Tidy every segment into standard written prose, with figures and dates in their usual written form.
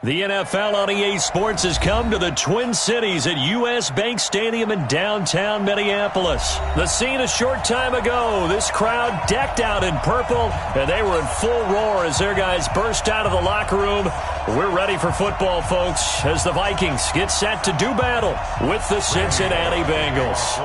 The NFL on EA Sports has come to the Twin Cities at U.S. Bank Stadium in downtown Minneapolis. The scene a short time ago, this crowd decked out in purple, and they were in full roar as their guys burst out of the locker room. We're ready for football, folks, as the Vikings get set to do battle with the Cincinnati Bengals.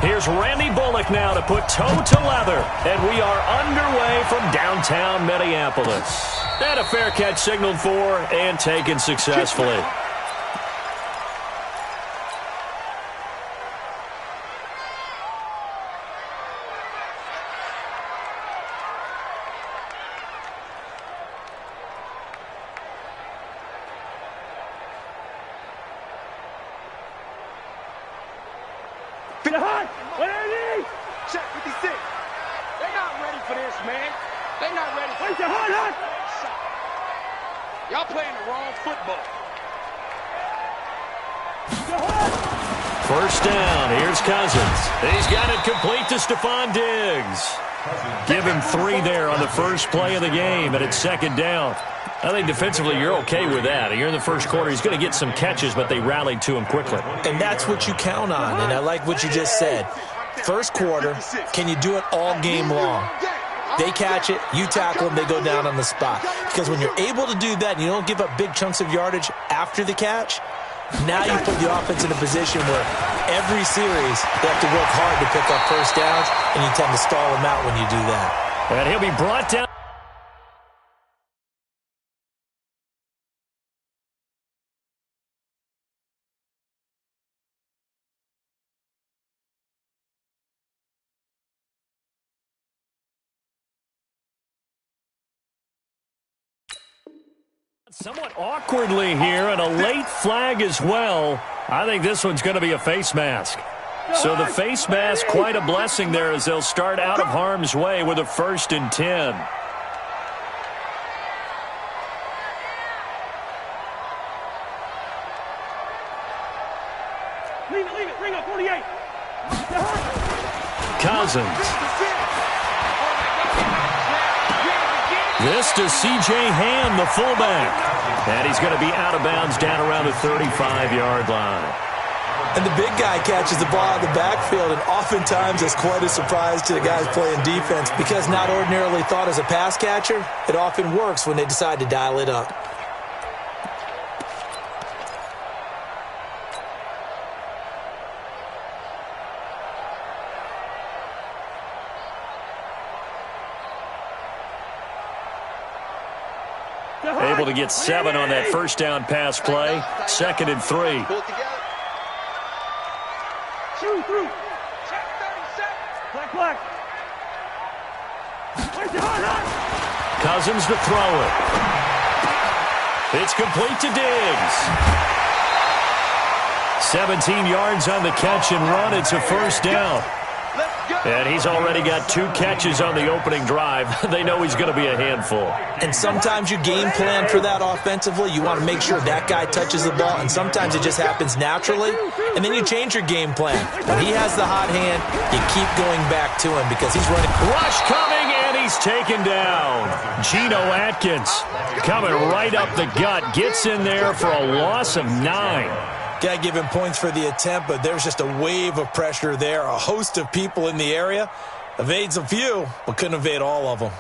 Here's Randy Bullock now to put toe to leather, and we are underway from downtown Minneapolis. And a fair catch signaled for and taken successfully. Check 56. They're not ready for this, man. They're not ready for this. Y'all playing the wrong football. First down. Here's Cousins. He's got it complete to Stephon Diggs. Give him 3 there on the first play of the game, and it's second down. I think defensively you're okay with that. Here in the first quarter, he's going to get some catches, but they rallied to him quickly. And that's what you count on, and I like what you just said. First quarter, can you do it all game long? They catch it, you tackle them, they go down on the spot. Because when you're able to do that and you don't give up big chunks of yardage after the catch, now you put the offense in a position where every series they have to work hard to pick up first downs, and you tend to stall them out when you do that. And he'll be brought down. Somewhat awkwardly here, and a late flag as well. I think this one's going to be a face mask. So the face mask, quite a blessing there as they'll start out of harm's way with a 1st and 10. Leave it, bring up 48. Cousins. This to C.J. Ham, the fullback. And he's going to be out of bounds down around the 35-yard line. And the big guy catches the ball out of the backfield, and oftentimes it's quite a surprise to the guys playing defense because not ordinarily thought as a pass catcher, it often works when they decide to dial it up. Able to get 7 on that first down pass play. 2nd and 3. Shoot through. Check 37. Black. Cousins to throw it. It's complete to Diggs. 17 yards on the catch and run. It's a first down. And he's already got 2 catches on the opening drive. They know he's going to be a handful. And sometimes you game plan for that offensively. You want to make sure that guy touches the ball, and sometimes it just happens naturally. And then you change your game plan. When he has the hot hand, you keep going back to him because he's running. Rush coming, and he's taken down. Geno Atkins coming right up the gut. Gets in there for a loss of 9. Got to give him points for the attempt, but there's just a wave of pressure there. A host of people in the area. Evades a few, but couldn't evade all of them.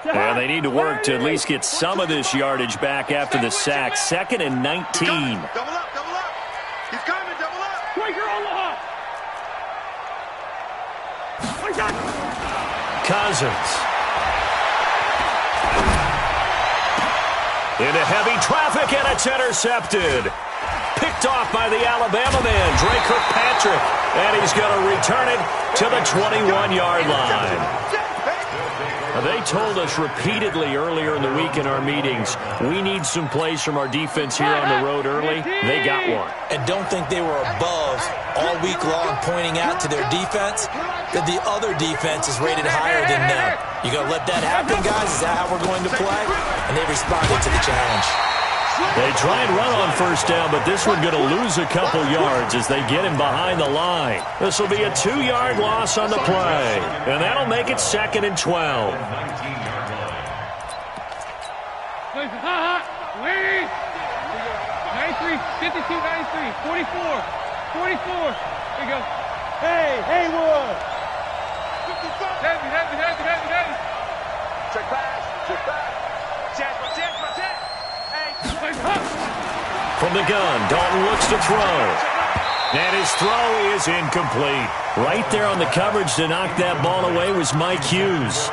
Yeah, they need to work to at least get some of this yardage back after the sack. 2nd and 19. Double up. He's coming, double up. Breaker on the hop. Cousins. Into heavy traffic, and it's intercepted. Picked off by the Alabama man, Dre Kirkpatrick. And he's going to return it to the 21-yard line. They told us repeatedly earlier in the week in our meetings, we need some plays from our defense here on the road early. They got one. And don't think they were above all week long pointing out to their defense that the other defense is rated higher than them. You going to let that happen, guys? Is that how we're going to play? And they responded to the challenge. They try and run on first down, but this one going to lose a couple yards as they get him behind the line. This will be a 2-yard loss on the play, and that'll make it 2nd and 12. Wait. 93, 52, 93, 44, 44. There you go. Hey, Haywood. 55. Heavy. Check back. Check. Hey. From the gun, Dalton looks to throw. And his throw is incomplete. Right there on the coverage to knock that ball away was Mike Hughes.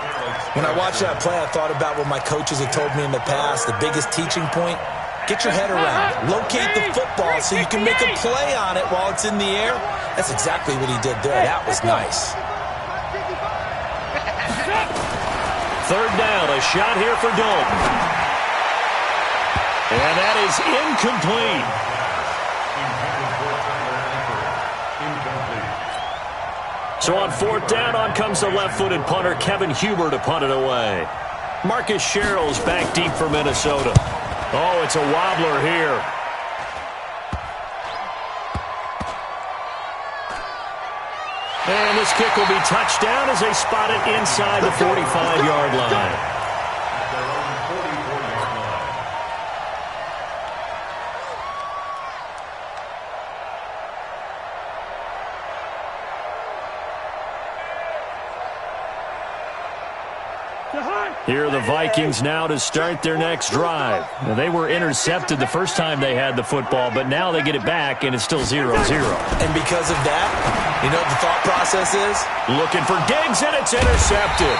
When I watched that play, I thought about what my coaches had told me in the past. The biggest teaching point, get your head around. Locate the football so you can make a play on it while it's in the air. That's exactly what he did there. That was nice. Third down, a shot here for Dalton. And that is incomplete. So on fourth down, on comes the left-footed punter, Kevin Huber, to punt it away. Marcus Sherrill's back deep for Minnesota. Oh, it's a wobbler here. And this kick will be touchdown as they spot it inside the 45-yard line. Here are the Vikings now to start their next drive. Now, they were intercepted the first time they had the football, but now they get it back, and it's still 0-0. And because of that, you know what the thought process is? Looking for Diggs, and it's intercepted.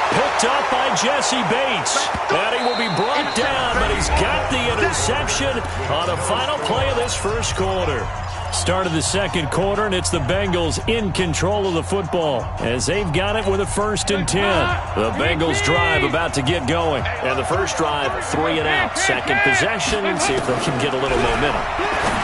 Picked up by Jesse Bates. And he will be brought down, but he's got the interception on the final play of this first quarter. Start of the second quarter, and it's the Bengals in control of the football as they've got it with a 1st and 10. The Bengals drive about to get going. And the first drive, 3 and out. Second possession, see if they can get a little momentum.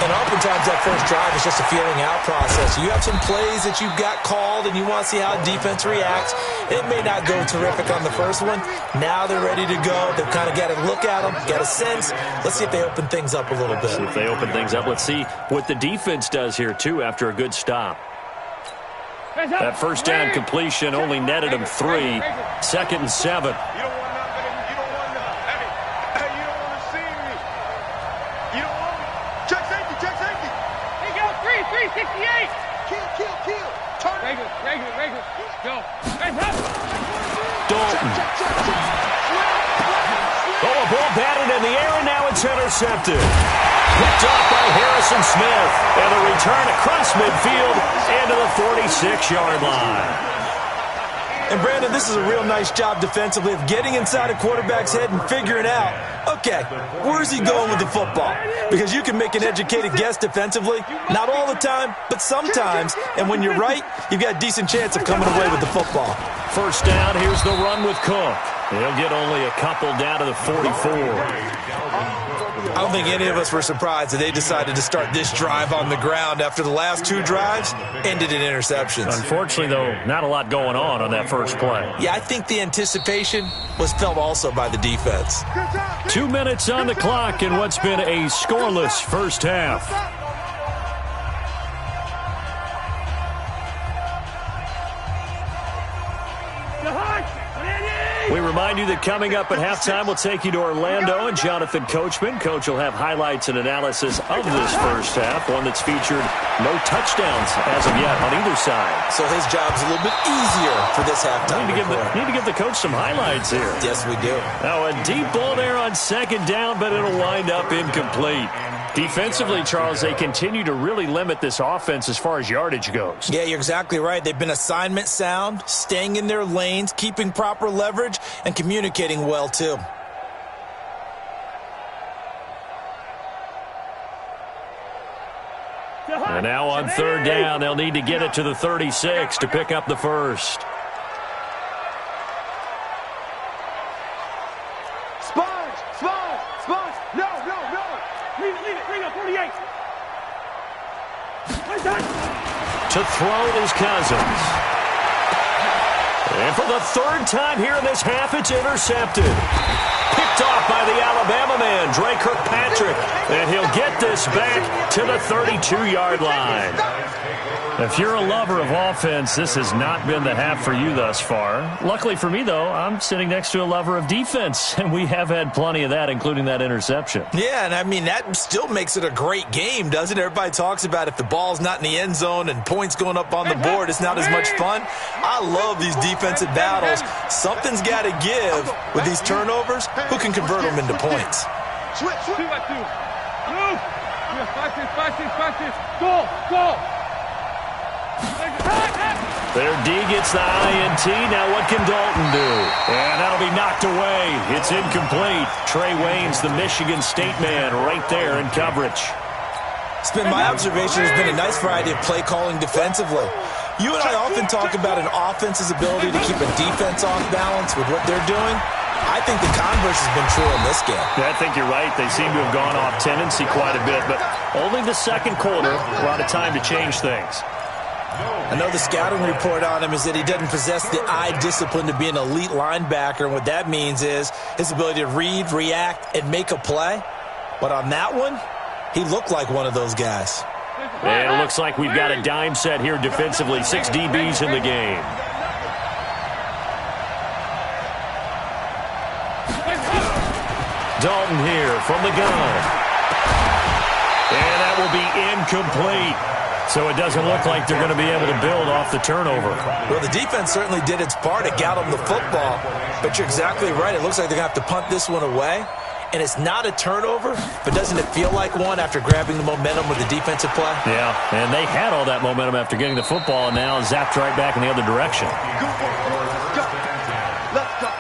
And oftentimes that first drive is just a feeling out process. You have some plays that you've got called, and you want to see how defense reacts. It may not go terrific on the first one. Now they're ready to go. They've kind of got to look at them, got a sense. Let's see if they open things up a little bit. See if they open things up. Let's see what the defense does here, too, after a good stop. That first down completion only netted him 3. 2nd and 7. You don't want nothing. You don't want nothing. Hey, you don't want to see me. You don't want me. Check safety. Hey, go, 368. Kill. Turn. Regular. Go. Dalton. Oh, a ball batted in the air, and now it's intercepted. Picked off by Harrison Smith. And a return across midfield into the 46-yard line. And, Brandon, this is a real nice job defensively of getting inside a quarterback's head and figuring out, okay, where's he going with the football? Because you can make an educated guess defensively. Not all the time, but sometimes. And when you're right, you've got a decent chance of coming away with the football. First down, here's the run with Cook. He'll get only a couple down to the 44. I don't think any of us were surprised that they decided to start this drive on the ground after the last 2 drives ended in interceptions. Unfortunately, though, not a lot going on that first play. Yeah, I think the anticipation was felt also by the defense. 2 minutes on the clock in what's been a scoreless first half. We remind you that coming up at halftime, we'll take you to Orlando and Jonathan Coachman. Coach will have highlights and analysis of this first half, one that's featured no touchdowns as of yet on either side. So his job's a little bit easier for this halftime. Need to give the coach some highlights here. Yes, we do. Now, a deep ball there on second down, but it'll wind up incomplete. Defensively, Charles, they continue to really limit this offense as far as yardage goes. Yeah, you're exactly right. They've been assignment sound, staying in their lanes, keeping proper leverage, and communicating well, too. And now on third down, they'll need to get it to the 36 to pick up the first. Sponge. No. Leave it, 48. To throw is Cousins. And for the third time here in this half, it's intercepted. Picked picked off by the Alabama man, Dre Kirkpatrick. And he'll get this back to the 32-yard line. If you're a lover of offense, this has not been the half for you thus far. Luckily for me, though, I'm sitting next to a lover of defense, and we have had plenty of that, including that interception. Yeah, and I mean, that still makes it a great game, doesn't it? Everybody talks about if the ball's not in the end zone and points going up on the board, it's not as much fun. I love these defensive battles. Something's got to give with these turnovers. Who can convert them into points? Switch. 2 by 2. Move. 5-6. Go. Their D gets the INT. Now what can Dalton do? And that'll be knocked away. It's incomplete. Trey Waynes, the Michigan State man, right there in coverage. It's been my observation. There's been a nice variety of play calling defensively. You and I often talk about an offense's ability to keep a defense off balance with what they're doing. I think the converse has been true in this game. Yeah, I think you're right. They seem to have gone off tendency quite a bit, but only the second quarter brought a time to change things. I know the scouting report on him is that he doesn't possess the eye discipline to be an elite linebacker, and what that means is his ability to read, react, and make a play. But on that one, he looked like one of those guys. And it looks like we've got a dime set here defensively. 6 DBs in the game. Dalton here from the gun. And that will be incomplete. So it doesn't look like they're going to be able to build off the turnover. Well, the defense certainly did its part. It got them the football. But you're exactly right. It looks like they're going to have to punt this one away. And it's not a turnover, but doesn't it feel like one after grabbing the momentum with the defensive play? Yeah, and they had all that momentum after getting the football, and now zapped right back in the other direction. Let's go.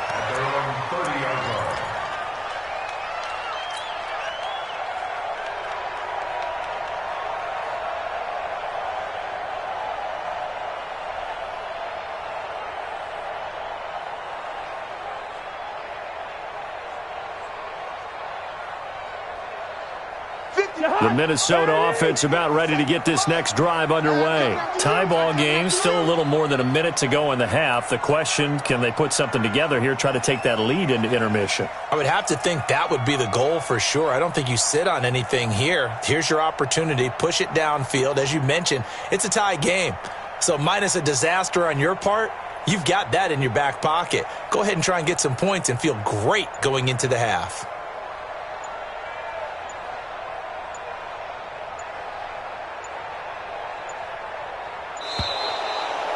The Minnesota offense about ready to get this next drive underway. Tie ball game, still a little more than a minute to go in the half. The question, can they put something together here, try to take that lead into intermission? I would have to think that would be the goal for sure. I don't think you sit on anything here. Here's your opportunity. Push it downfield. As you mentioned, it's a tie game. So minus a disaster on your part, you've got that in your back pocket. Go ahead and try and get some points and feel great going into the half.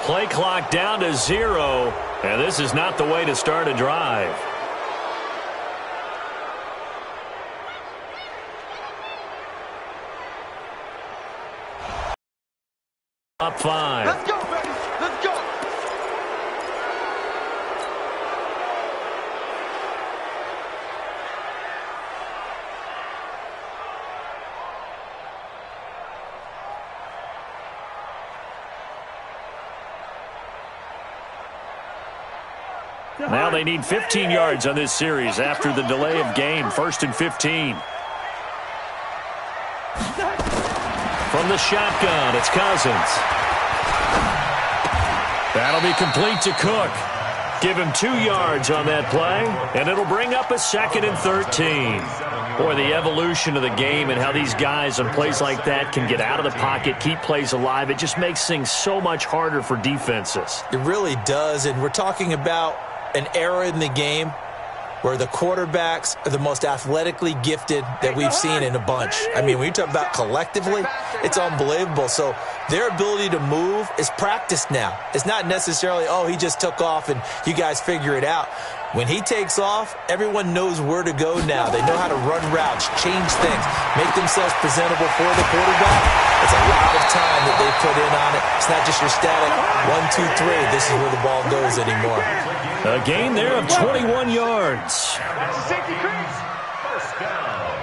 Play clock down to 0, and this is not the way to start a drive. Up 5. Let's go, baby. Let's go. Now they need 15 yards on this series after the delay of game. 1st and 15. From the shotgun, it's Cousins. That'll be complete to Cook. Give him 2 yards on that play, and it'll bring up a 2nd and 13. Boy, the evolution of the game and how these guys on plays like that can get out of the pocket, keep plays alive, it just makes things so much harder for defenses. It really does, and we're talking about an era in the game where the quarterbacks are the most athletically gifted that we've seen in a bunch. I mean, when you talk about collectively, it's unbelievable. So their ability to move is practiced now. It's not necessarily, oh, he just took off and you guys figure it out. When he takes off, everyone knows where to go now. They know how to run routes, change things, make themselves presentable for the quarterback. It's a lot of time that they put in on it. It's not just your static 1, 2, 3. This is where the ball goes anymore. A gain there of 21 yards. Safety crease. First down.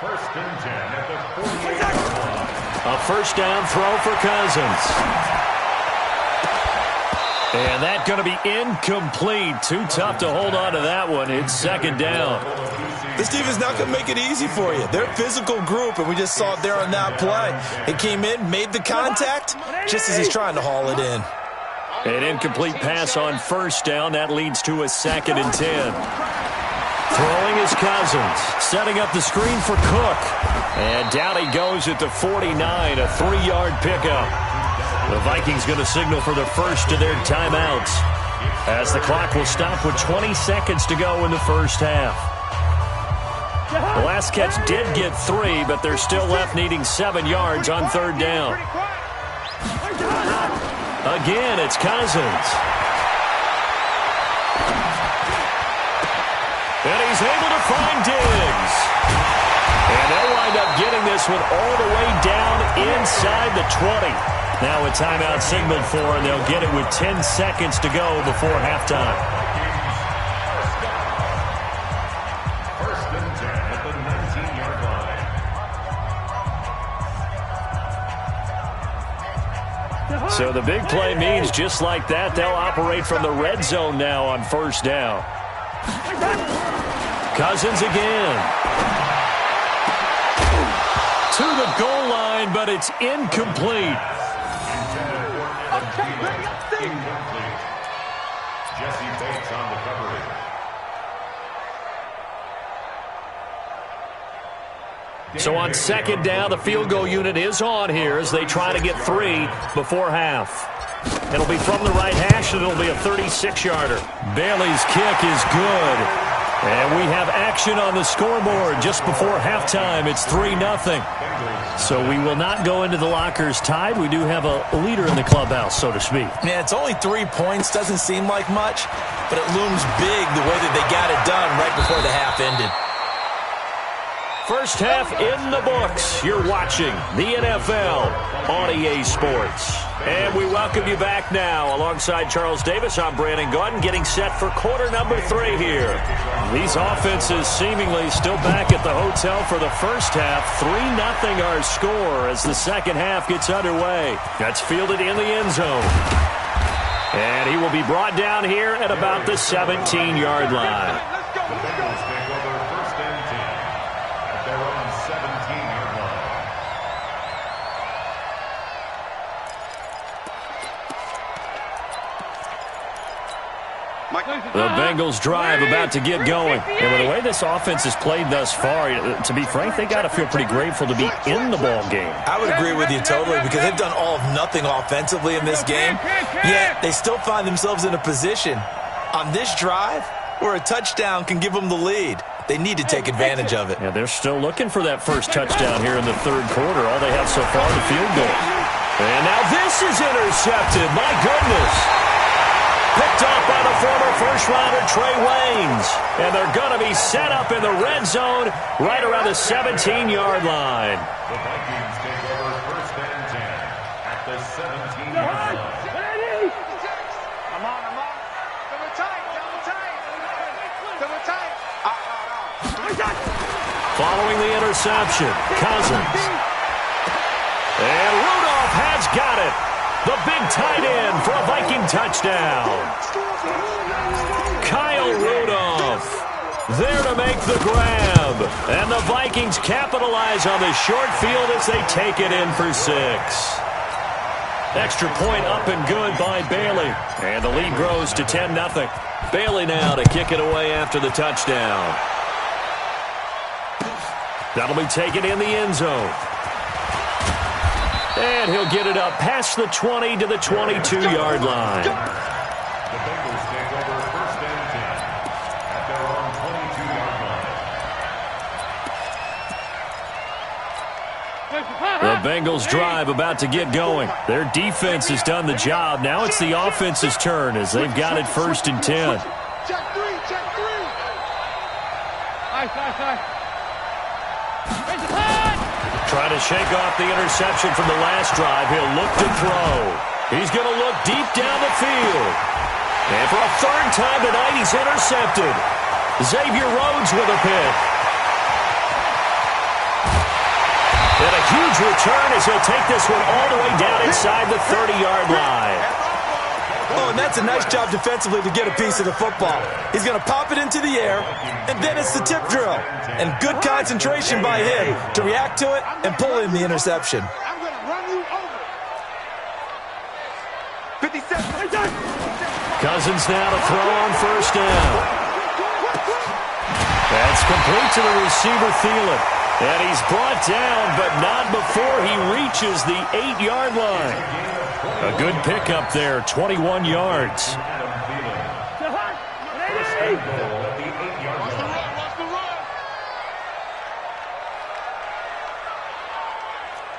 1st and 10 at the 48-yard line. A first down throw for Cousins. And that's going to be incomplete. Too tough to hold on to that one. It's 2nd down. This team is not going to make it easy for you. They're a physical group, and we just saw it there on that play. It came in, made the contact, just as he's trying to haul it in. An incomplete pass on 1st down. That leads to a 2nd and 10. Throwing is Cousins. Setting up the screen for Cook. And down he goes at the 49, a 3-yard pickup. The Vikings going to signal for the first of their timeouts, as the clock will stop with 20 seconds to go in the first half. The last catch did get 3, but they're still left needing 7 yards on third down. Again, it's Cousins. And he's able to find Diggs. And they'll wind up getting this one all the way down inside the 20. Now a timeout signaled for, and they'll get it with 10 seconds to go before halftime. First and 10 at the 19-yard line. So the big play means just like that, they'll operate from the red zone now on first down. Cousins again. To the goal line, but it's incomplete. Incomplete. Jesse Bates on the coverage. So on second down, the field goal unit is on here as they try to get 3 before half. It'll be from the right hash, and it'll be a 36-yarder. Bailey's kick is good. And we have action on the scoreboard just before halftime. It's 3-0. So we will not go into the lockers tied. We do have a leader in the clubhouse, so to speak. Yeah, it's only 3 points. Doesn't seem like much, but it looms big the way that they got it done right before the half ended. First half in the books. You're watching the NFL on EA Sports. And we welcome you back now. Alongside Charles Davis, I'm Brandon Gaudin, getting set for quarter number 3 here. These offenses seemingly still back at the hotel for the first half. 3-0 our score as the second half gets underway. That's fielded in the end zone. And he will be brought down here at about the 17-yard line. The Bengals drive about to get going. And with the way this offense has played thus far, to be frank, they got to feel pretty grateful to be in the ball game. I would agree with you totally, because they've done all of nothing offensively in this game, yet they still find themselves in a position on this drive where a touchdown can give them the lead. They need to take advantage of it. Yeah, they're still looking for that first touchdown here in the third quarter. All they have so far, the field goal. And now this is intercepted. My goodness. Picked off by the former first-rounder Trey Waynes. And they're going to be set up in the red zone right around the 17-yard line. The Vikings take over first and 10 at the 17-yard line. I'm on. Double tight. Following the interception, Cousins. And Rudolph has got it. The big tight end for a Viking touchdown. Kyle Rudolph there to make the grab. And the Vikings capitalize on the short field as they take it in for 6. Extra point up and good by Bailey. And the lead grows to 10-0. Bailey now to kick it away after the touchdown. That'll be taken in the end zone. And he'll get it up past the 20 to the 22-yard line. The Bengals take over first and 10 at their own 22-yard line. The Bengals drive about to get going. Their defense has done the job. Now it's the offense's turn as they've got it first and 10. Check three. Trying to shake off the interception from the last drive. He'll look to throw. He's going to look deep down the field. And for a third time tonight, he's intercepted. Xavier Rhodes with a pick. And a huge return as he'll take this one all the way down inside the 30-yard line. Oh, and that's a nice job defensively to get a piece of the football. He's going to pop it into the air, and then it's the tip drill. And good concentration by him to react to it and pull in the interception. I'm going to run you over. 57. Cousins now to throw on first down. That's complete to the receiver, Thielen. And he's brought down, but not before he reaches the 8-yard line. A good pickup there, 21 yards.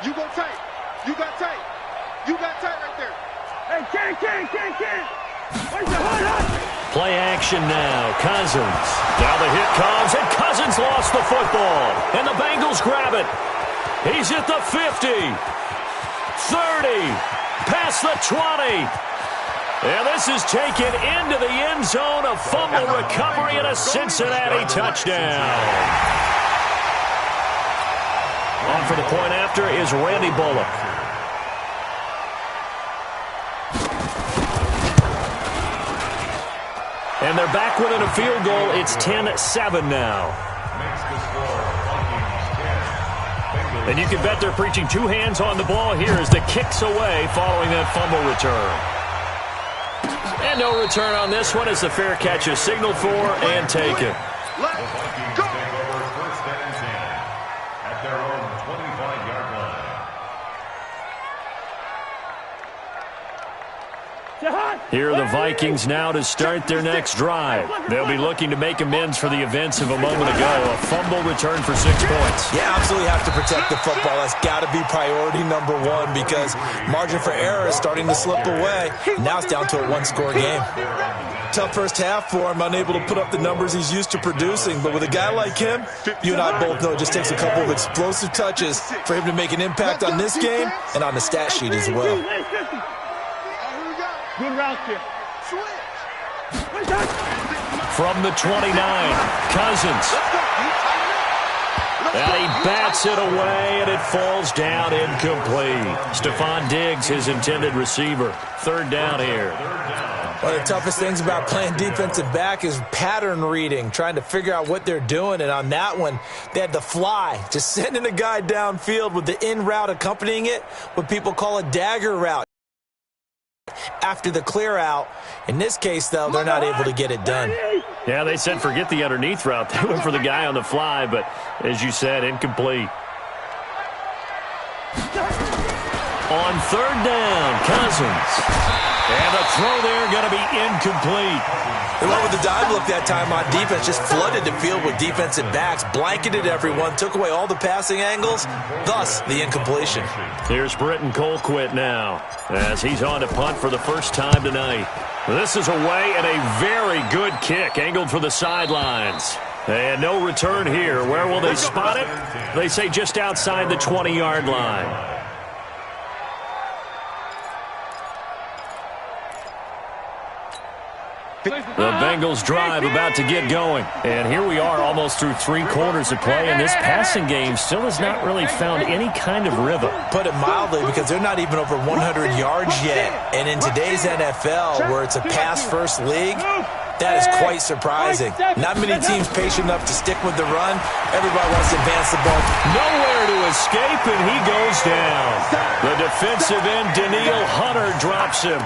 You go tight. You got tight. You got tight right there. Hey, can't. Play action now. Cousins. Now the hit comes, and Cousins lost the football. And the Bengals grab it. He's at the 50. 30. Past the 20. And this is taken into the end zone. A fumble recovery and a Cincinnati touchdown. On for the point after is Randy Bullock. And they're back within a field goal. It's 10-7 now. And you can bet they're preaching two hands on the ball here as the kick's away following that fumble return. And no return on this one as the fair catch is signaled for and taken. Let's go. Here are the Vikings now to start their next drive. They'll be looking to make amends for the events of a moment ago. A fumble return for 6 points. Yeah, absolutely have to protect the football. That's got to be priority number one because margin for error is starting to slip away. Now it's down to a one-score game. Tough first half for him, unable to put up the numbers he's used to producing. But with a guy like him, you and I both know it just takes a couple of explosive touches for him to make an impact on this game and on the stat sheet as well. Good route here. From the 29, Cousins. And he bats it away, and it falls down incomplete. Stephon Diggs, his intended receiver. Third down here. One of the toughest things about playing defensive back is pattern reading, trying to figure out what they're doing. And on that one, they had the fly, just sending a guy downfield with the in route accompanying it, what people call a dagger route. After the clear out. In this case, though, they're not able to get it done. Yeah, they said forget the underneath route. They went for the guy on the fly, but as you said, incomplete. On third down, Cousins. And the throw there going to be incomplete. They went with the dive look that time on defense, just flooded the field with defensive backs, blanketed everyone, took away all the passing angles, thus the incompletion. Here's Britton Colquitt now as he's on to punt for the first time tonight. This is away and a very good kick angled for the sidelines. And no return here. Where will they spot it? They say just outside the 20-yard line. The Bengals drive about to get going. And here we are almost through 3 quarters of play, and this passing game still has not really found any kind of rhythm. Put it mildly, because they're not even over 100 yards yet. And in today's NFL, where it's a pass-first league, that is quite surprising. Not many teams patient enough to stick with the run. Everybody wants to advance the ball. Nowhere to escape, and he goes down. The defensive end, Danielle Hunter, drops him.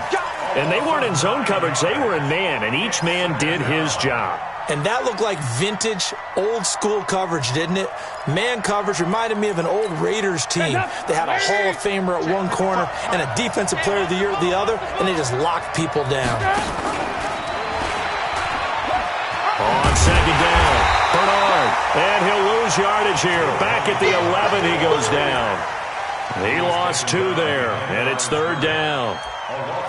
And they weren't in zone coverage. They were in man, and each man did his job. And that looked like vintage, old-school coverage, didn't it? Man coverage reminded me of an old Raiders team. They had a Hall of Famer at one corner and a Defensive Player of the Year at the other, and they just locked people down. On second down, Bernard. And he'll lose yardage here. Back at the 11, he goes down. He lost 2 there, and it's third down.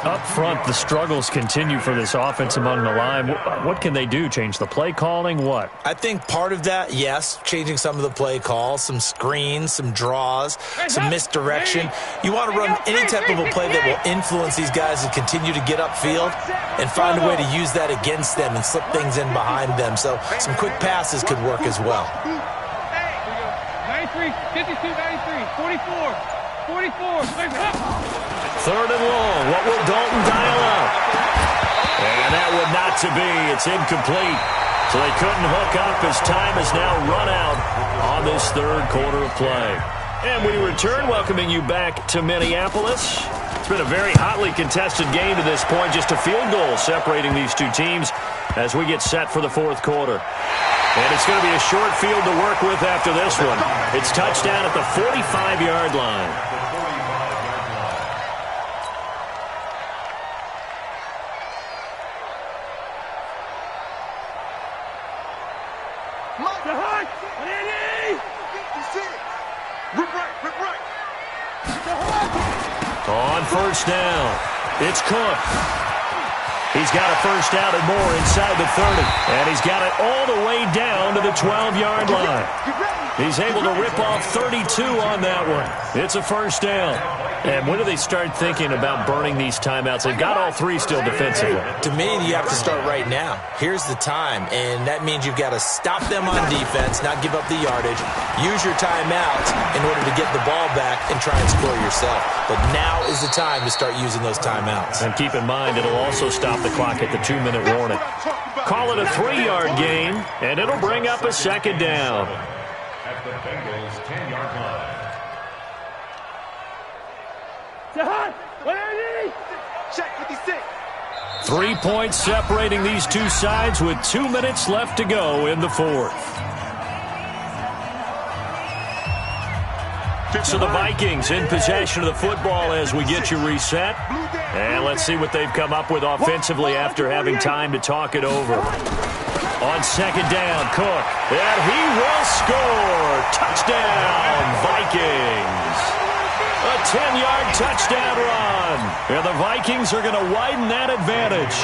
Up front, the struggles continue for this offense among the line. What can they do? Change the play calling? What? I think part of that, yes, changing some of the play calls, some screens, some draws, some misdirection. You want to run any type of a play that will influence these guys to continue to get upfield and find a way to use that against them and slip things in behind them. So some quick passes could work as well. 93, 52, 93, 44, 44. Third and long. What will Dalton dial up? And that would not to be. It's incomplete. So they couldn't hook up as time has now run out on this third quarter of play. And we return, welcoming you back to Minneapolis. It's been a very hotly contested game to this point. Just a field goal separating these two teams as we get set for the fourth quarter. And it's going to be a short field to work with after this one. It's touchdown at the 45-yard line. On first down, it's Cook. He's got a first down and more inside the 30. And he's got it all the way down to the 12-yard line. He's able to rip off 32 on that one. It's a first down. And when do they start thinking about burning these timeouts? They've got all three still defensively. To me, you have to start right now. Here's the time, and that means you've got to stop them on defense, not give up the yardage, use your timeouts in order to get the ball back and try and score yourself. But now is the time to start using those timeouts. And keep in mind, it'll also stop the clock at the 2-minute warning. Call it a 3-yard gain, and it'll bring up a second down. At the Bengals' 10-yard line. 3 points separating these two sides with 2 minutes left to go in the fourth. So the Vikings in possession of the football as we get you reset. And let's see what they've come up with offensively after having time to talk it over. On second down, Cook. And he will score. Touchdown, Vikings. A 10-yard touchdown run. And the Vikings are going to widen that advantage.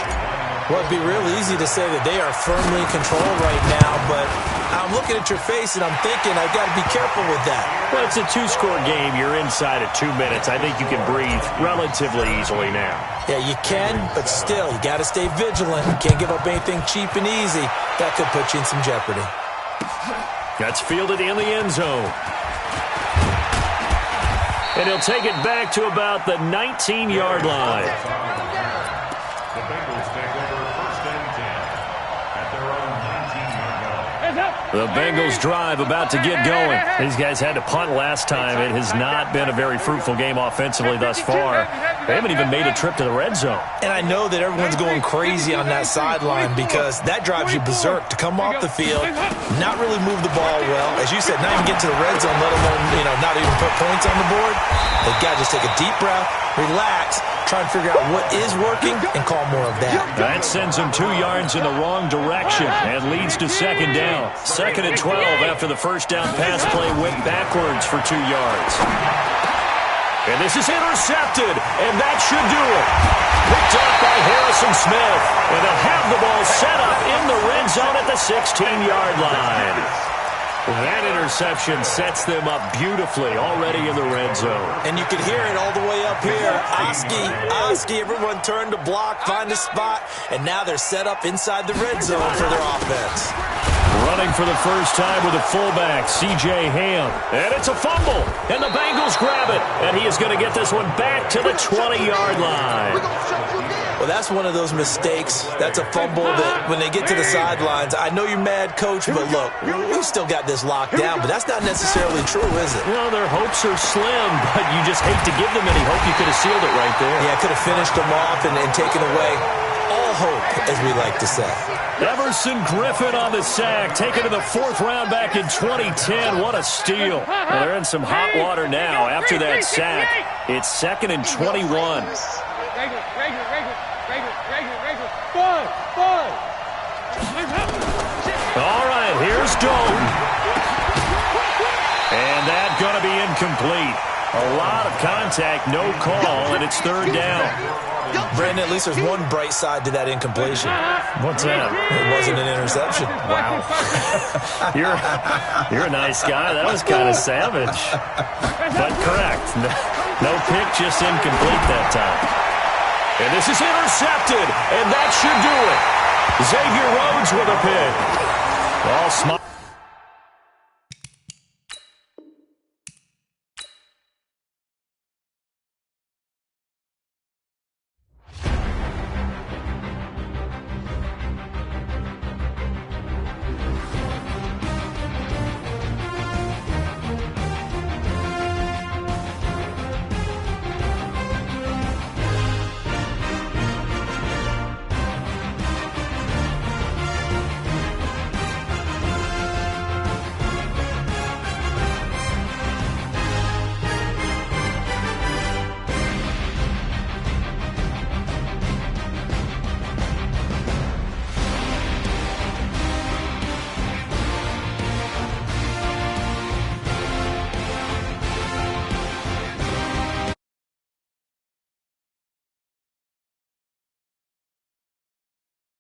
Well, it'd be real easy to say that they are firmly in control right now, but I'm looking at your face and I'm thinking I've got to be careful with that. Well, it's a 2-score game. You're inside of 2 minutes. I think you can breathe relatively easily now. Yeah, you can, but still, you got to stay vigilant. You can't give up anything cheap and easy. That could put you in some jeopardy. That's fielded in the end zone. And he'll take it back to about the 19-yard line. The Bengals take over first and 10 at their own 19-yard line. The Bengals drive about to get going. These guys had to punt last time. It has not been a very fruitful game offensively thus far. They haven't even made a trip to the red zone. And I know that everyone's going crazy on that sideline because that drives you berserk to come off the field, not really move the ball well. As you said, not even get to the red zone, let alone, not even put points on the board. They've got to just take a deep breath, relax, try and figure out what is working and call more of that. That sends them 2 yards in the wrong direction and leads to second down. Second and 12 after the first down pass play went backwards for 2 yards. And this is intercepted, and that should do it. Picked up by Harrison Smith, and they'll have the ball set up in the red zone at the 16-yard line. That interception sets them up beautifully already in the red zone. And you can hear it all the way up here. Oski, everyone turned to block, find a spot, and now they're set up inside the red zone for their offense. Running for the first time with a fullback, C.J. Ham. And it's a fumble, and the Bengals grab it. And he is going to get this one back to the 20-yard line. Well, that's one of those mistakes. That's a fumble that when they get to the sidelines, I know you're mad, Coach, but look, we've still got this locked down, but that's not necessarily true, is it? Well, their hopes are slim, but you just hate to give them any hope. You could have sealed it right there. Yeah, could have finished them off and taken away all hope, as we like to say. Everson Griffin on the sack, taken to the 4th round back in 2010. What a steal. Well, they're in some hot water now after that sack. It's 2nd and 21. All right, here's Dalton. And that's going to be incomplete. A lot of contact, no call, and it's 3rd down. Brandon, at least there's one bright side to that incompletion. What's that? It wasn't an interception. Wow. You're a nice guy. That was kind of savage. But correct. No pick, just incomplete that time. And this is intercepted, and that should do it. Xavier Rhodes with a pick. All smart.